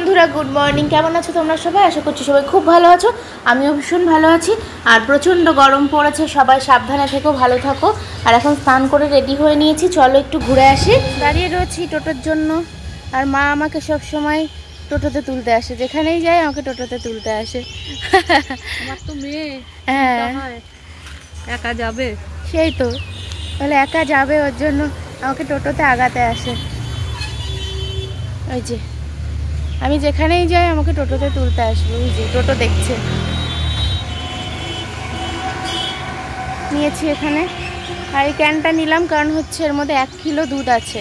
বন্ধুরা good morning, কেমন আছো তোমরা সবাই? আশা করছি সবাই খুব ভালো আছো। আমিও ভীষণ ভালো আছি। আর প্রচণ্ড গরম পড়েছে, সবাই সাবধানে থেকো, ভালো থাকো। আর এখন স্নান করে রেডি হয়ে নিয়েছি, চলো একটু ঘুরে আসি। দাঁড়িয়ে রয়েছি টোটোর জন্য। আর মা আমাকে সব সময় টোটোতে তুলতে আসে, যেখানেই যাই আমাকে টোটোতে তুলতে আসে। আমার তো মেয়ে, হ্যাঁ একা যাবে, সেই তো, তাহলে একা যাবে, ওর জন্য আমাকে টোটোতে আগাতে আসে। ওই যে আমি যেখানেই যাই আমাকে টোটোতে তুলতে আসবে। ওই যে টোটো দেখছে, নিয়েছি এখানে। আর এই ক্যানটা নিলাম কারণ হচ্ছে এর মধ্যে 1 কিলো দুধ আছে।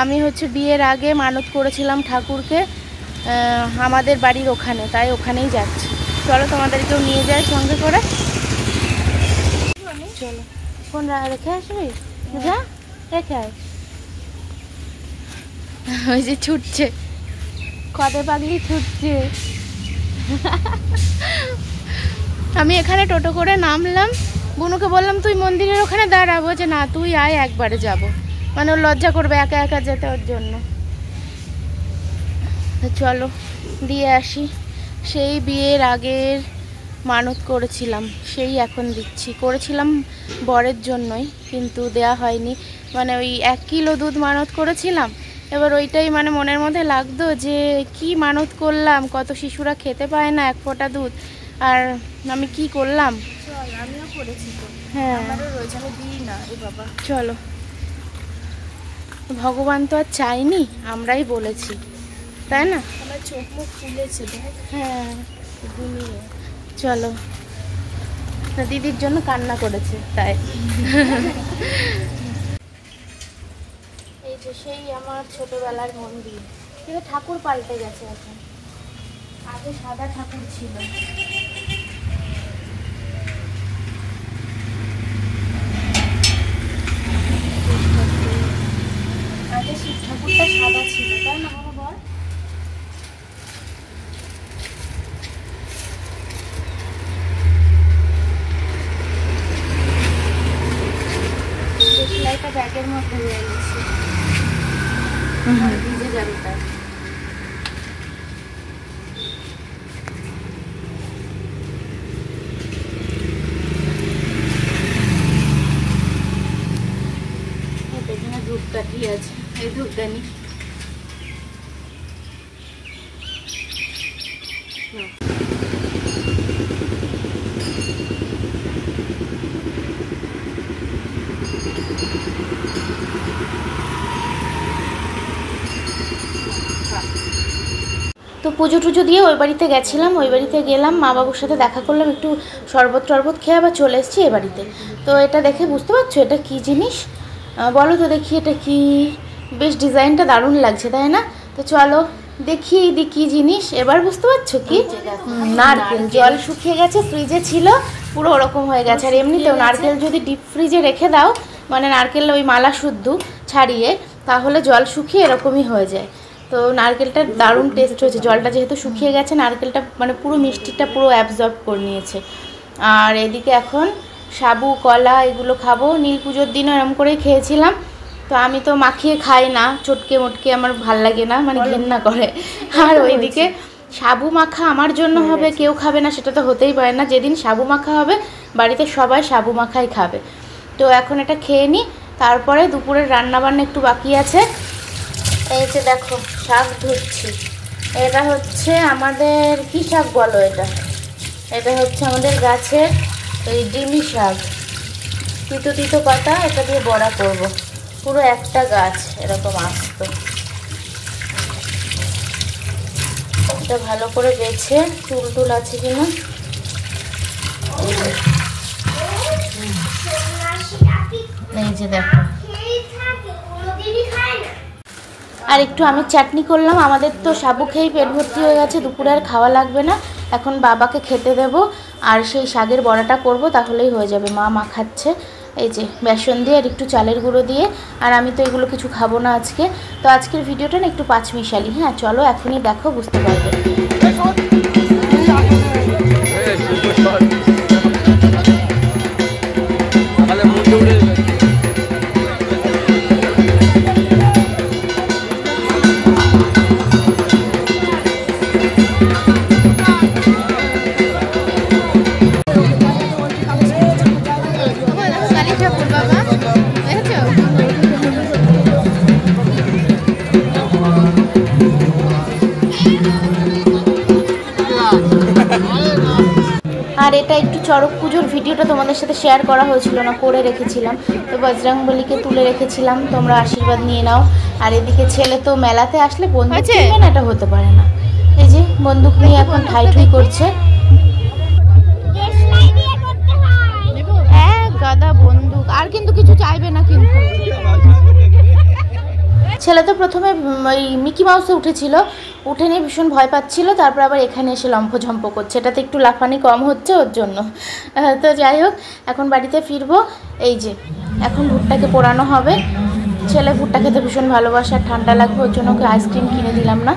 আমি হচ্ছে বিয়ের আগে মানত করেছিলাম ঠাকুরকে আমাদের বাড়ির ওখানে, তাই ওখানেই যাচ্ছি। চলো তোমাদেরকেও নিয়ে যায় সঙ্গে করে। চলো, ফোন রেখে আসবি, যা রেখে আস। ওই যে ছুটছে, কদে পাগলি ছুটছে। আমি এখানে টোটো করে নামলাম, বুনুকে বললাম তুই মন্দিরের ওখানে দাঁড়াবো, যে না তুই আয়, একবারে যাব। মানে ওর লজ্জা করবে একা একা যেতে, ওর জন্য। চলো দিয়ে আসি। সেই বিয়ের আগের মানত করেছিলাম, সেই এখন দিচ্ছি। করেছিলাম বরের জন্যই, কিন্তু দেয়া হয়নি। মানে ওই 1 কিলো দুধ মানত করেছিলাম। এবার ওইটাই মানে মনের মধ্যে লাগতো যে কি মানত করলাম, কত শিশুরা খেতে পায় না 1 ফোঁটা দুধ, আর আমি কি করলাম। চল আমিও করেছি তো। হ্যাঁ আমারও রয়েছে, আমি দিই না রে বাবা। চলো, ভগবান তো আর চাইনি, আমরাই বলেছি, তাই না? আমার চোখ মুখ ফুলেছে দেখ। হ্যাঁ চলো, দিদির জন্য কান্না করেছে তাই। এই যে সেই আমার ছোটবেলার মন্দির, কিন্তু ঠাকুর পাল্টে গেছে এখন। আগে সাদা ঠাকুর ছিল। আগে শিব ঠাকুরটা সাদা ছিল, তাই না বাবা বল? সেলাইটা ব্যাগের মধ্যে হয়ে গেছে, ভিজে যাবে তাই। এখানে ধূপকাঠি আছে, এই ধূপদানি। তো পুজো টুজো দিয়ে ওই বাড়িতে গেছিলাম, ওই বাড়িতে গেলাম, মা বাবুর সাথে দেখা করলাম, একটু শরবত টরবত খেয়ে আবার চলে এসেছি এ বাড়িতে। তো এটা দেখে বুঝতে পারছো এটা কি জিনিস বলো তো দেখি, এটা কি? বেশ ডিজাইনটা দারুণ লাগছে, তাই না? তো চলো দেখি এই কি জিনিস, এবার বুঝতে পারছো কি? নারকেল। জল শুকিয়ে গেছে, ফ্রিজে ছিল, পুরো ওরকম হয়ে গেছে। আর এমনিতেও নারকেল যদি ডিপ ফ্রিজে রেখে দাও, মানে নারকেল ওই মালা শুদ্ধ ছাড়িয়ে, তাহলে জল শুকিয়ে এরকমই হয়ে যায়। তো নারকেলটা দারুণ টেস্ট হয়েছে, জলটা যেহেতু শুকিয়ে গেছে, নারকেলটা মানে পুরো মিষ্টিটা পুরো অ্যাবজর্ব করে নিয়েছে। আর এদিকে এখন সাবু কলা এগুলো খাবো। নীল পুজোর দিনও এরম করেই খেয়েছিলাম। তো আমি তো মাখিয়ে খাই না, চটকে মটকে আমার ভাল লাগে না, মানে ঘেন্না করে। আর ওইদিকে সাবু মাখা আমার জন্য হবে, কেউ খাবে না সেটা তো হতেই পারে না। যেদিন সাবু মাখা হবে বাড়িতে সবাই সাবু মাখাই খাবে। তো এখন এটা খেয়ে নিই, তারপরে দুপুরের রান্নাবান্না একটু বাকি আছে। এই যে দেখো শাক ধুচ্ছি। এটা হচ্ছে আমাদের কি শাক বলো এটা? এটা হচ্ছে আমাদের গাছের এই ডিমি শাক, তিতো তিতো পাতা, এটা দিয়ে বড়া করব। পুরো একটা গাছ এরকম আসতো। এটা ভালো করে বেছে, চুল টুল আছে কিনা। এই যে দেখো, আর একটু আমি চাটনি করলাম। আমাদের তো সাবু খেয়েই পেট ভর্তি হয়ে গেছে, দুপুরে আর খাওয়া লাগবে না। এখন বাবাকে খেতে দেব, আর সেই শাকের বড়াটা করব, তাহলেই হয়ে যাবে। মা মাখাচ্ছে এই যে বেসন দিয়ে আর একটু চালের গুঁড়ো দিয়ে। আর আমি তো এগুলো কিছু খাবো না আজকে। তো আজকের ভিডিওটা না একটু পাঁচমিশালি। হ্যাঁ চলো এখনই দেখো, বুঝতে পারবে। চড়ক পুজোর ভিডিওটা তোমাদের সাথে শেয়ার করা হয়েছিল না, করে রেখেছিলাম। তো বজরংবলীকে তুলে রেখেছিলাম, তোমরা আশীর্বাদ নিয়ে নাও। আর এদিকে ছেলে তো মেলাতে আসলে বন্দুক কিনবে না, এটা হতে পারে না। এই যে বন্দুক নিয়ে এখন ঠাই ঠুই করছে। গাদা বন্দুক, আর কিন্তু কিছু চাইবে না কিন্তু। ছেলে তো প্রথমে ওই মিকি মাউসে উঠেছিল, উঠে নিয়ে ভীষণ ভয় পাচ্ছিল, তারপর আবার এখানে এসে লম্ফঝম্প করছে। এটাতে একটু লাফানি কম হচ্ছে ওর জন্য। তো যাই হোক, এখন বাড়িতে ফিরবো। এই যে এখন ভুট্টাকে পোড়ানো হবে। ছেলে ভুট্টা খেতে ভীষণ ভালোবাসে, আর ঠান্ডা লাগবে ওর জন্য ওকে আইসক্রিম কিনে দিলাম না।